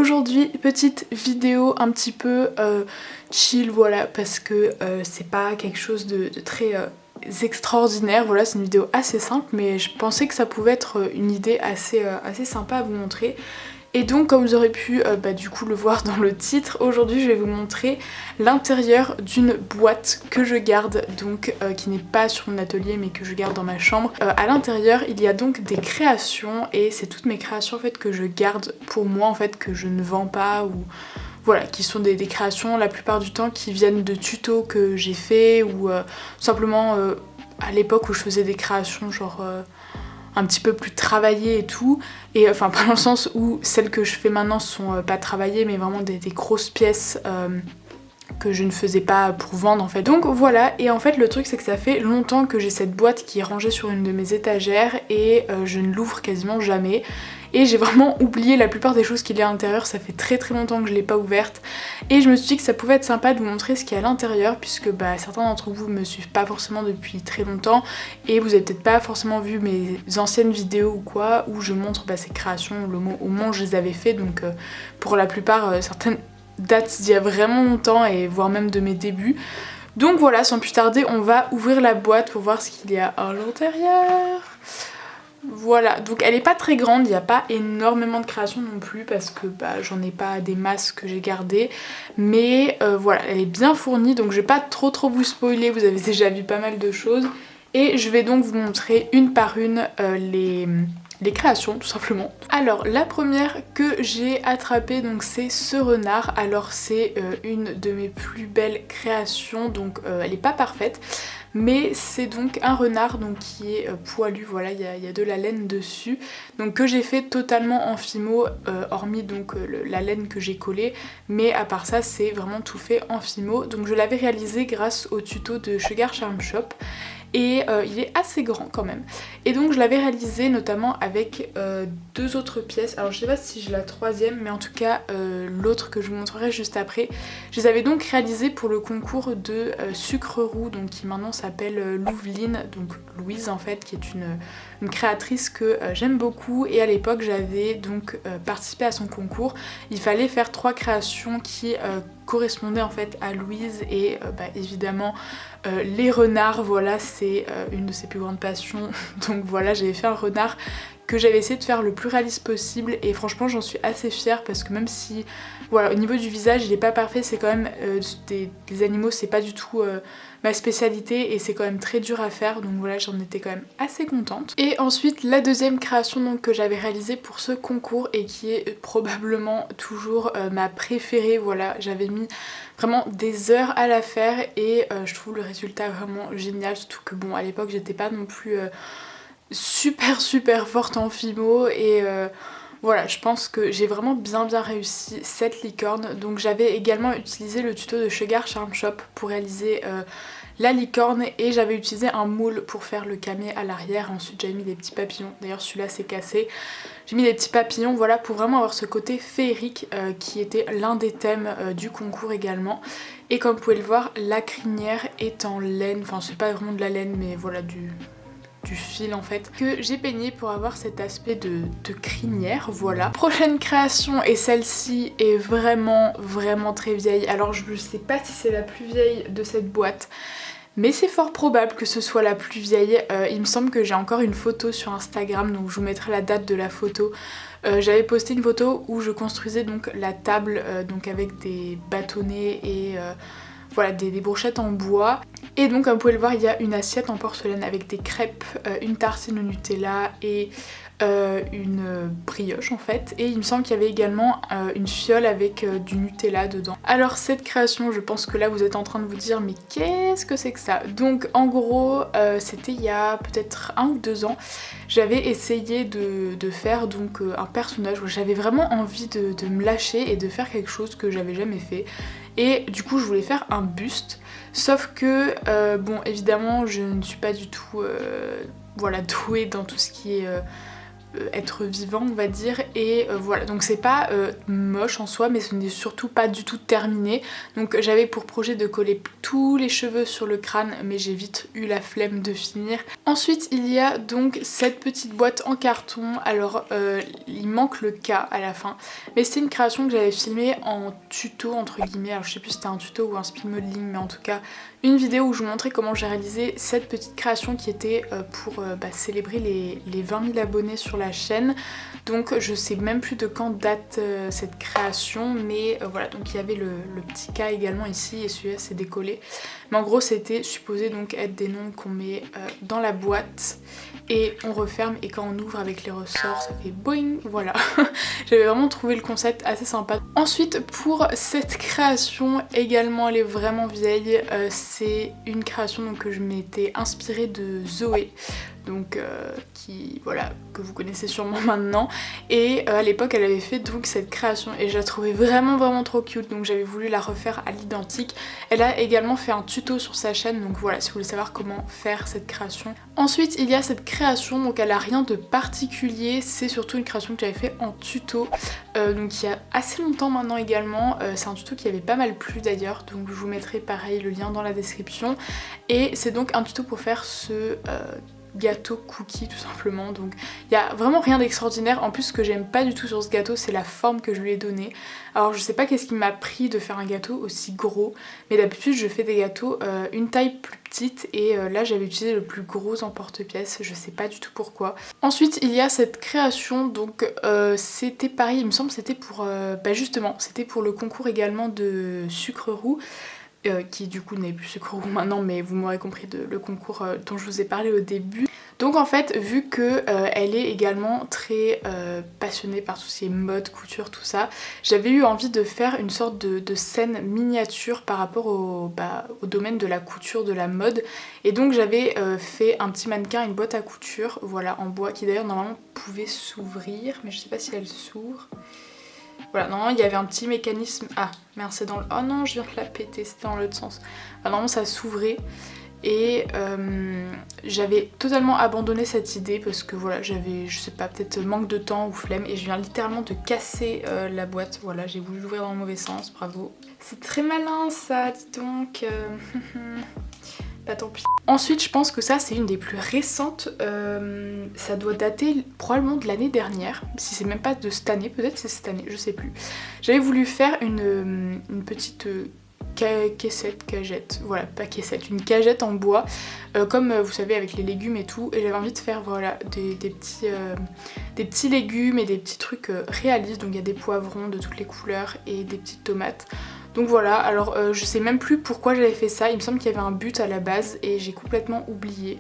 aujourd'hui petite vidéo un petit peu chill, voilà, parce que c'est pas quelque chose de très extraordinaire, voilà, c'est une vidéo assez simple mais je pensais que ça pouvait être une idée assez sympa à vous montrer. Et donc comme vous aurez pu du coup le voir dans le titre, aujourd'hui je vais vous montrer l'intérieur d'une boîte que je garde, donc qui n'est pas sur mon atelier mais que je garde dans ma chambre. À l'intérieur il y a donc des créations et c'est toutes mes créations en fait que je garde pour moi en fait, que je ne vends pas ou voilà, qui sont des créations la plupart du temps qui viennent de tutos que j'ai fait ou simplement à l'époque où je faisais des créations genre un petit peu plus travaillées et tout, et enfin pas dans le sens où celles que je fais maintenant sont pas travaillées mais vraiment des grosses pièces que je ne faisais pas pour vendre en fait. Donc voilà, et en fait le truc c'est que ça fait longtemps que j'ai cette boîte qui est rangée sur une de mes étagères et je ne l'ouvre quasiment jamais. Et j'ai vraiment oublié la plupart des choses qu'il y a à l'intérieur, ça fait très longtemps que je l'ai pas ouverte. Et je me suis dit que ça pouvait être sympa de vous montrer ce qu'il y a à l'intérieur, puisque certains d'entre vous me suivent pas forcément depuis très longtemps, et vous avez peut-être pas forcément vu mes anciennes vidéos ou quoi, où je montre ces créations au moment où je les avais fait, donc pour la plupart certaines datent d'il y a vraiment longtemps, et voire même de mes débuts. Donc voilà, sans plus tarder, on va ouvrir la boîte pour voir ce qu'il y a à l'intérieur. Voilà, donc elle est pas très grande, il n'y a pas énormément de créations non plus parce que j'en ai pas des masses que j'ai gardées, mais voilà, elle est bien fournie, donc je vais pas trop vous spoiler, vous avez déjà vu pas mal de choses, et je vais donc vous montrer une par une les créations tout simplement. Alors la première que j'ai attrapée, donc c'est ce renard. Alors c'est une de mes plus belles créations, donc elle est pas parfaite, mais c'est donc un renard donc qui est poilu, voilà, il y a de la laine dessus, donc que j'ai fait totalement en fimo, hormis donc la laine que j'ai collée, mais à part ça c'est vraiment tout fait en fimo. Donc je l'avais réalisé grâce au tuto de Sugar Charm Shop. Et il est assez grand quand même. Et donc je l'avais réalisé notamment avec deux autres pièces. Alors je sais pas si j'ai la troisième, mais en tout cas l'autre que je vous montrerai juste après. Je les avais donc réalisées pour le concours de Sucre Roux, donc qui maintenant s'appelle Louveline, donc Louise en fait, qui est une créatrice que j'aime beaucoup. Et à l'époque j'avais donc participé à son concours. Il fallait faire 3 créations qui correspondaient en fait à Louise, et évidemment les renards, voilà, c'est une de ses plus grandes passions. Donc voilà, j'avais fait un renard que j'avais essayé de faire le plus réaliste possible, et franchement j'en suis assez fière parce que même si voilà, au niveau du visage il est pas parfait, c'est quand même des animaux, c'est pas du tout ma spécialité et c'est quand même très dur à faire, donc voilà, j'en étais quand même assez contente. Et ensuite la deuxième création donc que j'avais réalisée pour ce concours et qui est probablement toujours ma préférée, voilà, j'avais mis vraiment des heures à la faire et je trouve le résultat vraiment génial, surtout que bon, à l'époque j'étais pas non plus super forte en fimo, et voilà, je pense que j'ai vraiment bien réussi cette licorne. Donc j'avais également utilisé le tuto de Sugar Charm Shop pour réaliser la licorne, et j'avais utilisé un moule pour faire le camé à l'arrière. Ensuite j'avais mis des petits papillons, d'ailleurs celui-là s'est cassé. J'ai mis des petits papillons, voilà, pour vraiment avoir ce côté féerique qui était l'un des thèmes du concours également. Et comme vous pouvez le voir, la crinière est en laine, enfin c'est pas vraiment de la laine mais voilà, du fil en fait, que j'ai peigné pour avoir cet aspect de crinière, voilà. Prochaine création, et celle-ci est vraiment très vieille. Alors je sais pas si c'est la plus vieille de cette boîte, mais c'est fort probable que ce soit la plus vieille. Il me semble que j'ai encore une photo sur Instagram, donc je vous mettrai la date de la photo. J'avais posté une photo où je construisais donc la table donc avec des bâtonnets et voilà, des brochettes en bois. Et donc comme vous pouvez le voir, il y a une assiette en porcelaine avec des crêpes, une tartine au Nutella et une brioche en fait. Et il me semble qu'il y avait également une fiole avec du Nutella dedans. Alors cette création, je pense que là vous êtes en train de vous dire mais qu'est-ce que c'est que ça? Donc en gros c'était il y a peut-être 1 ou 2 ans. J'avais essayé de faire donc un personnage où j'avais vraiment envie de me lâcher et de faire quelque chose que j'avais jamais fait. Et du coup je voulais faire un buste, sauf que bon évidemment je ne suis pas du tout voilà, douée dans tout ce qui est être vivant on va dire, et voilà, donc c'est pas moche en soi mais ce n'est surtout pas du tout terminé. Donc j'avais pour projet de coller tous les cheveux sur le crâne mais j'ai vite eu la flemme de finir. Ensuite il y a donc cette petite boîte en carton, alors il manque le K à la fin, mais c'était une création que j'avais filmée en tuto entre guillemets, alors je sais plus si c'était un tuto ou un speed modeling, mais en tout cas une vidéo où je vous montrais comment j'ai réalisé cette petite création qui était pour célébrer les 20 000 abonnés sur la chaîne. Donc je sais même plus de quand date cette création, mais voilà, donc il y avait le petit K également ici et celui-là s'est décollé. Mais en gros c'était supposé donc être des noms qu'on met dans la boîte et on referme, et quand on ouvre avec les ressorts ça fait boing, voilà. J'avais vraiment trouvé le concept assez sympa. Ensuite pour cette création également, elle est vraiment vieille, c'est une création donc, que je m'étais inspirée de Zoé, donc qui voilà, que vous connaissez sûrement maintenant, et à l'époque elle avait fait donc cette création et je la trouvais vraiment trop cute, donc j'avais voulu la refaire à l'identique. Elle a également fait un tuto sur sa chaîne, donc voilà si vous voulez savoir comment faire cette création. Ensuite il y a cette création, donc elle a rien de particulier, c'est surtout une création que j'avais fait en tuto, donc il y a assez longtemps maintenant également, c'est un tuto qui avait pas mal plu d'ailleurs, donc je vous mettrai pareil le lien dans la description, et c'est donc un tuto pour faire ce gâteau cookie tout simplement. Donc il y a vraiment rien d'extraordinaire. En plus ce que j'aime pas du tout sur ce gâteau c'est la forme que je lui ai donnée. Alors je sais pas qu'est-ce qui m'a pris de faire un gâteau aussi gros, mais d'habitude je fais des gâteaux une taille plus petite, et là j'avais utilisé le plus gros emporte-pièce, je sais pas du tout pourquoi. Ensuite il y a cette création, donc c'était pareil, il me semble c'était pour justement c'était pour le concours également de sucre roux. Qui du coup n'est plus Sucre Roux maintenant, mais vous m'aurez compris, le concours dont je vous ai parlé au début. Donc en fait vu que elle est également très passionnée par tout ce qui est mode, couture, tout ça, j'avais eu envie de faire une sorte de scène miniature par rapport au domaine de la couture, de la mode, et donc j'avais fait un petit mannequin, une boîte à couture, voilà, en bois, qui d'ailleurs normalement pouvait s'ouvrir, mais je sais pas si elle s'ouvre. Voilà, normalement il y avait un petit mécanisme. Ah merde, c'est dans le... Oh non, je viens de la péter, c'était dans l'autre sens. Enfin, normalement ça s'ouvrait, et j'avais totalement abandonné cette idée parce que voilà, j'avais, je sais pas, peut-être manque de temps ou flemme, et je viens littéralement de casser la boîte. Voilà, j'ai voulu l'ouvrir dans le mauvais sens, bravo. C'est très malin ça, dis donc. Bah tant pis. Ensuite je pense que ça c'est une des plus récentes, ça doit dater probablement de l'année dernière, si c'est même pas de cette année, peut-être c'est cette année, je sais plus. J'avais voulu faire une petite cagette, voilà, pas caissette, une cagette en bois, comme vous savez avec les légumes et tout, et j'avais envie de faire voilà des petits légumes et des petits trucs réalistes, donc il y a des poivrons de toutes les couleurs et des petites tomates. Donc voilà, alors je sais même plus pourquoi j'avais fait ça, il me semble qu'il y avait un but à la base et j'ai complètement oublié.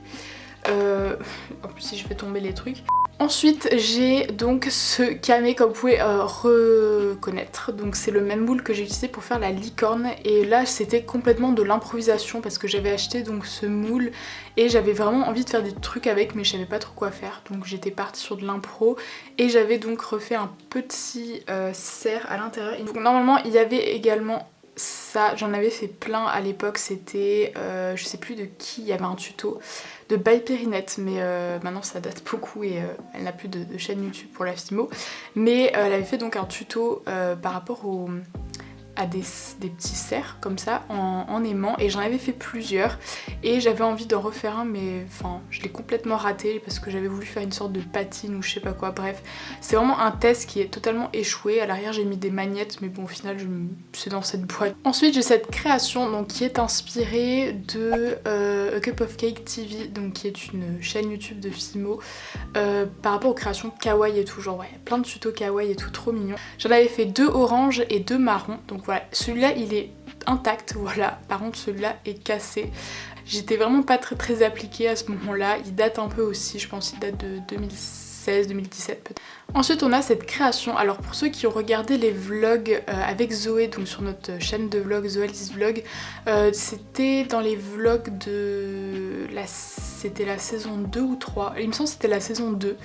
En plus si je fais tomber les trucs. Ensuite j'ai donc ce camé comme vous pouvez reconnaître, donc c'est le même moule que j'ai utilisé pour faire la licorne, et là c'était complètement de l'improvisation parce que j'avais acheté donc ce moule et j'avais vraiment envie de faire des trucs avec, mais je savais pas trop quoi faire, donc j'étais partie sur de l'impro et j'avais donc refait un petit cerf à l'intérieur. Donc normalement il y avait également ça, j'en avais fait plein à l'époque, c'était je sais plus de qui, il y avait un tuto de By Périnette, mais maintenant ça date beaucoup et elle n'a plus de chaîne YouTube pour la Fimo, mais elle avait fait donc un tuto par rapport à des petits cerfs comme ça en aimant, et j'en avais fait plusieurs et j'avais envie d'en refaire un, mais enfin je l'ai complètement raté parce que j'avais voulu faire une sorte de patine ou je sais pas quoi, bref c'est vraiment un test qui est totalement échoué. À l'arrière j'ai mis des magnettes, mais bon au final c'est dans cette boîte. Ensuite j'ai cette création donc qui est inspirée de A Cup of Cake TV, donc qui est une chaîne YouTube de Fimo, par rapport aux créations kawaii et tout, genre ouais, plein de tutos kawaii et tout, trop mignon. J'en avais fait 2 oranges et 2 marrons, donc voilà, celui-là il est intact, voilà, par contre celui-là est cassé. J'étais vraiment pas très appliquée à ce moment-là, il date un peu aussi, je pense qu'il date de 2016-2017 peut-être. Ensuite on a cette création, alors pour ceux qui ont regardé les vlogs avec Zoé, donc sur notre chaîne de vlog Zoélis Vlog, c'était dans les vlogs de c'était la saison 2 ou 3, il me semble que c'était la saison 2.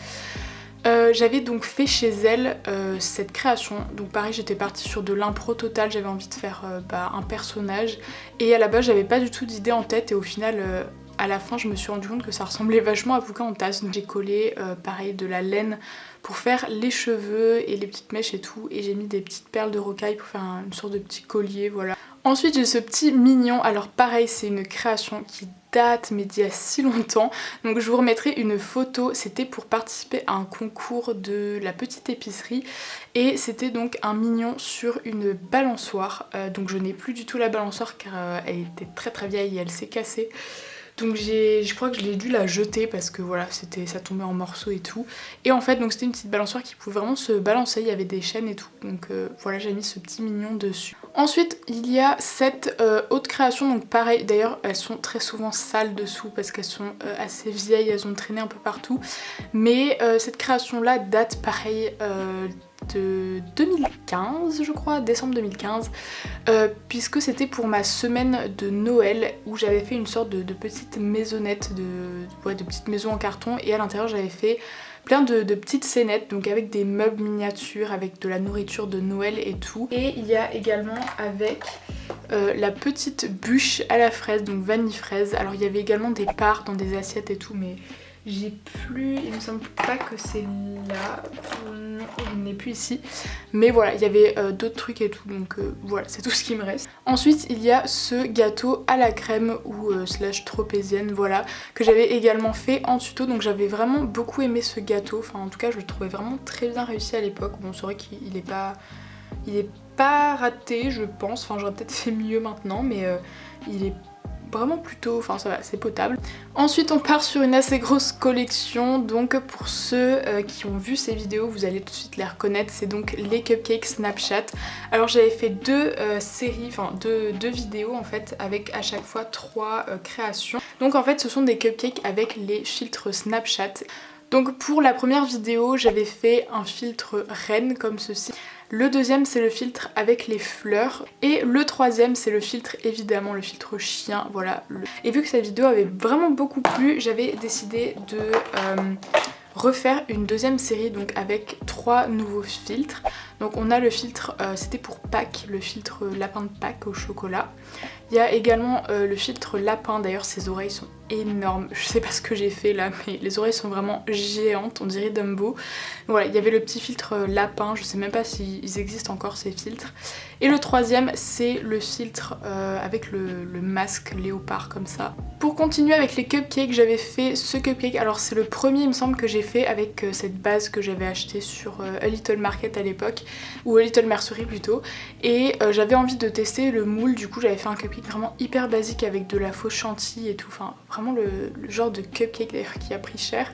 J'avais donc fait chez elle cette création, donc pareil j'étais partie sur de l'impro total, j'avais envie de faire un personnage, et à la base j'avais pas du tout d'idée en tête, et au final à la fin je me suis rendu compte que ça ressemblait vachement à Pocahontas. Donc j'ai collé pareil de la laine pour faire les cheveux et les petites mèches et tout, et j'ai mis des petites perles de rocaille pour faire une sorte de petit collier, voilà. Ensuite j'ai ce petit mignon, alors pareil c'est une création qui date mais d'il y a si longtemps, donc je vous remettrai une photo. C'était pour participer à un concours de la petite épicerie et c'était donc un mignon sur une balançoire, donc je n'ai plus du tout la balançoire car elle était très vieille et elle s'est cassée. Donc je crois que je l'ai dû la jeter parce que voilà, ça tombait en morceaux et tout. Et en fait, donc c'était une petite balançoire qui pouvait vraiment se balancer, il y avait des chaînes et tout. Donc voilà, j'ai mis ce petit mignon dessus. Ensuite, il y a cette autre création, donc pareil, d'ailleurs elles sont très souvent sales dessous parce qu'elles sont assez vieilles, elles ont traîné un peu partout. Mais cette création là date pareil de 2015 je crois, décembre 2015, puisque c'était pour ma semaine de Noël où j'avais fait une sorte de petite maisonnette, de petite maison en carton, et à l'intérieur j'avais fait plein de petites scénettes, donc avec des meubles miniatures, avec de la nourriture de Noël et tout. Et il y a également avec la petite bûche à la fraise, donc vanille fraise. Alors il y avait également des parts dans des assiettes et tout, mais j'ai plus, il me semble pas que c'est là, non, il n'est plus ici, mais voilà, il y avait d'autres trucs et tout, donc voilà, c'est tout ce qui me reste. Ensuite il y a ce gâteau à la crème ou slash tropézienne, voilà, que j'avais également fait en tuto, donc j'avais vraiment beaucoup aimé ce gâteau, enfin en tout cas je le trouvais vraiment très bien réussi à l'époque. Bon, c'est vrai qu'il est pas raté je pense, enfin j'aurais peut-être fait mieux maintenant, mais il est vraiment plutôt, enfin ça va, c'est potable. Ensuite on part sur une assez grosse collection, donc pour ceux qui ont vu ces vidéos vous allez tout de suite les reconnaître, c'est donc les cupcakes Snapchat. Alors j'avais fait deux séries, enfin deux vidéos en fait, avec à chaque fois 3 créations. Donc en fait ce sont des cupcakes avec les filtres Snapchat. Donc pour la première vidéo j'avais fait un filtre reine comme ceci. Le deuxième c'est le filtre avec les fleurs et le troisième c'est le filtre, évidemment le filtre chien, voilà. Et vu que cette vidéo avait vraiment beaucoup plu, j'avais décidé de refaire une deuxième série, donc avec 3 nouveaux filtres. Donc on a le filtre, c'était pour Pâques, le filtre lapin de Pâques au chocolat. Il y a également le filtre lapin, d'ailleurs ses oreilles sont énormes, je sais pas ce que j'ai fait là, mais les oreilles sont vraiment géantes, on dirait Dumbo. Voilà, il y avait le petit filtre lapin, je sais même pas s'ils existent encore ces filtres. Et le troisième c'est le filtre avec le masque léopard comme ça. Pour continuer avec les cupcakes, j'avais fait ce cupcake, alors c'est le premier il me semble que j'ai fait avec cette base que j'avais achetée sur A Little Market à l'époque, ou A Little Mercery plutôt, et j'avais envie de tester le moule, du coup j'avais fait un cupcake vraiment hyper basique avec de la fausse chantilly et tout, enfin vraiment le genre de cupcake d'ailleurs qui a pris cher.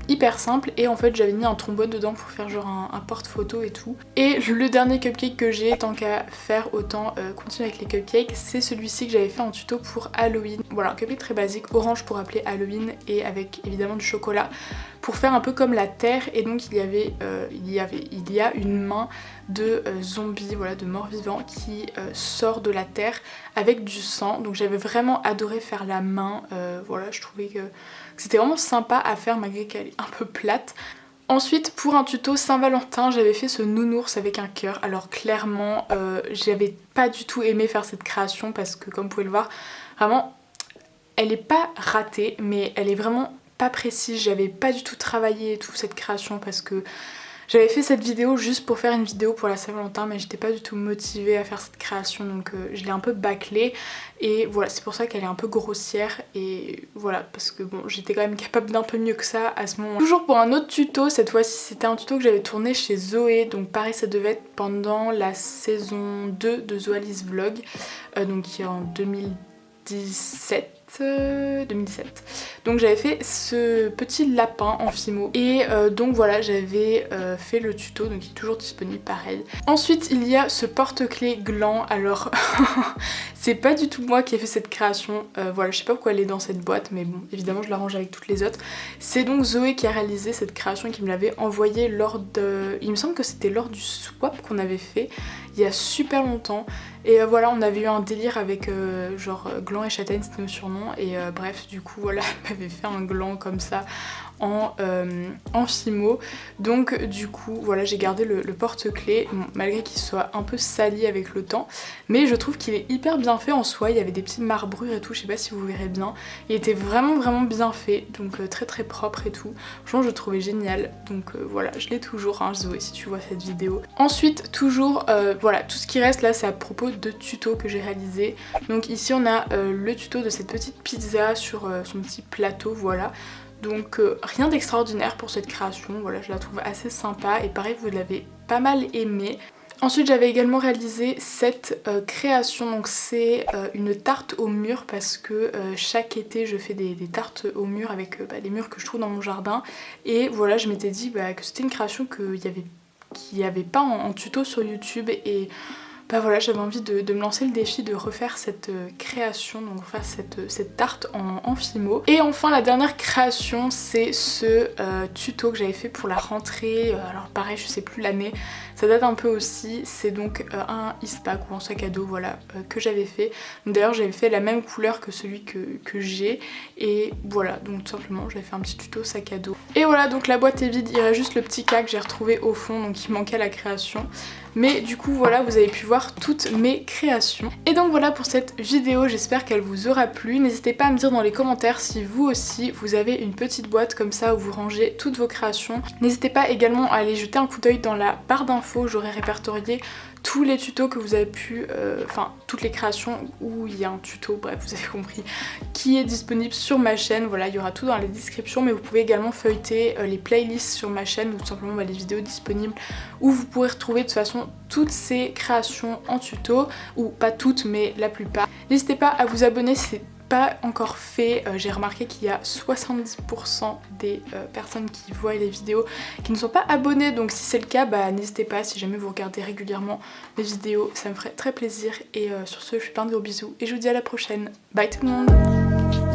Hyper simple, et en fait j'avais mis un trombone dedans pour faire genre un porte-photo et tout. Et le dernier cupcake que j'ai, tant qu'à faire autant continuer avec les cupcakes, c'est celui-ci que j'avais fait en tuto pour Halloween. Voilà, un cupcake très basique, orange pour rappeler Halloween et avec évidemment du chocolat pour faire un peu comme la terre. Et donc il y a une main de zombie, voilà, de mort-vivant qui sort de la terre avec du sang. Donc j'avais vraiment adoré faire la main, voilà, je trouvais que c'était vraiment sympa à faire malgré qu'elle est un peu plate. Ensuite pour un tuto Saint-Valentin j'avais fait ce nounours avec un cœur. Alors clairement j'avais pas du tout aimé faire cette création parce que comme vous pouvez le voir vraiment elle est pas ratée mais elle est vraiment pas précise. J'avais pas du tout travaillé et tout cette création parce que j'avais fait cette vidéo juste pour faire une vidéo pour la Saint-Valentin, mais j'étais pas du tout motivée à faire cette création, donc je l'ai un peu bâclée. Et voilà, c'est pour ça qu'elle est un peu grossière, et voilà, parce que bon, j'étais quand même capable d'un peu mieux que ça à ce moment-là. Toujours pour un autre tuto, cette fois-ci c'était un tuto que j'avais tourné chez Zoé, donc pareil ça devait être pendant la saison 2 de Zoali's Vlog, donc qui est en 2017. Donc j'avais fait ce petit lapin en fimo et donc voilà, j'avais fait le tuto, donc il est toujours disponible pareil. Ensuite il y a ce porte-clés gland. Alors c'est pas du tout moi qui ai fait cette création, voilà, je sais pas pourquoi elle est dans cette boîte, mais bon évidemment je la range avec toutes les autres. C'est donc Zoé qui a réalisé cette création et qui me l'avait envoyée lors de... il me semble que c'était lors du swap qu'on avait fait il y a super longtemps. Et voilà, on avait eu un délire avec genre Gland et Châtaigne, c'était nos surnoms. Et bref, du coup, voilà, elle m'avait fait un gland comme ça en fimo. Donc du coup, voilà, j'ai gardé le porte-clés, bon, malgré qu'il soit un peu sali avec le temps. Mais je trouve qu'il est hyper bien fait en soi, il y avait des petites marbrures et tout, je sais pas si vous verrez bien. Il était vraiment bien fait, donc très propre et tout. Franchement, je le trouvais génial, donc voilà, je l'ai toujours, hein, Zoé, si tu vois cette vidéo. Ensuite, toujours, voilà, tout ce qui reste là, c'est à propos de tutos que j'ai réalisé. Donc ici, on a le tuto de cette petite pizza sur son petit plateau, voilà. Donc rien d'extraordinaire pour cette création, voilà, je la trouve assez sympa et pareil, vous l'avez pas mal aimée. Ensuite, j'avais également réalisé cette création, donc c'est une tarte au mur parce que chaque été je fais des tartes au mur avec les murs que je trouve dans mon jardin. Et voilà, je m'étais dit que c'était une création qu'il n'y avait pas en tuto sur YouTube et bah voilà, j'avais envie de me lancer le défi de refaire cette création, donc refaire cette tarte en fimo. Et enfin la dernière création, c'est ce tuto que j'avais fait pour la rentrée, alors pareil je sais plus l'année, ça date un peu aussi, c'est donc un Eastpak ou un sac à dos, voilà, que j'avais fait. D'ailleurs j'avais fait la même couleur que celui que j'ai, et voilà, donc tout simplement j'avais fait un petit tuto sac à dos. Et voilà, donc la boîte est vide, il reste juste le petit cas que j'ai retrouvé au fond, donc il manquait la création. Mais du coup voilà, vous avez pu voir toutes mes créations. Et donc voilà pour cette vidéo, j'espère qu'elle vous aura plu. N'hésitez pas à me dire dans les commentaires si vous aussi vous avez une petite boîte comme ça où vous rangez toutes vos créations. N'hésitez pas également à aller jeter un coup d'œil dans la barre d'infos, j'aurai répertorié tous les tutos que vous avez pu, enfin toutes les créations où il y a un tuto, bref vous avez compris, qui est disponible sur ma chaîne. Voilà, il y aura tout dans la description, mais vous pouvez également feuilleter les playlists sur ma chaîne ou tout simplement les vidéos disponibles où vous pourrez retrouver de toute façon toutes ces créations en tuto, ou pas toutes mais la plupart. N'hésitez pas à vous abonner si c'est pas encore fait. J'ai remarqué qu'il y a 70% des personnes qui voient les vidéos qui ne sont pas abonnées, donc si c'est le cas, n'hésitez pas, si jamais vous regardez régulièrement mes vidéos, ça me ferait très plaisir. Et sur ce, je vous fais plein de gros bisous et je vous dis à la prochaine. Bye tout le monde.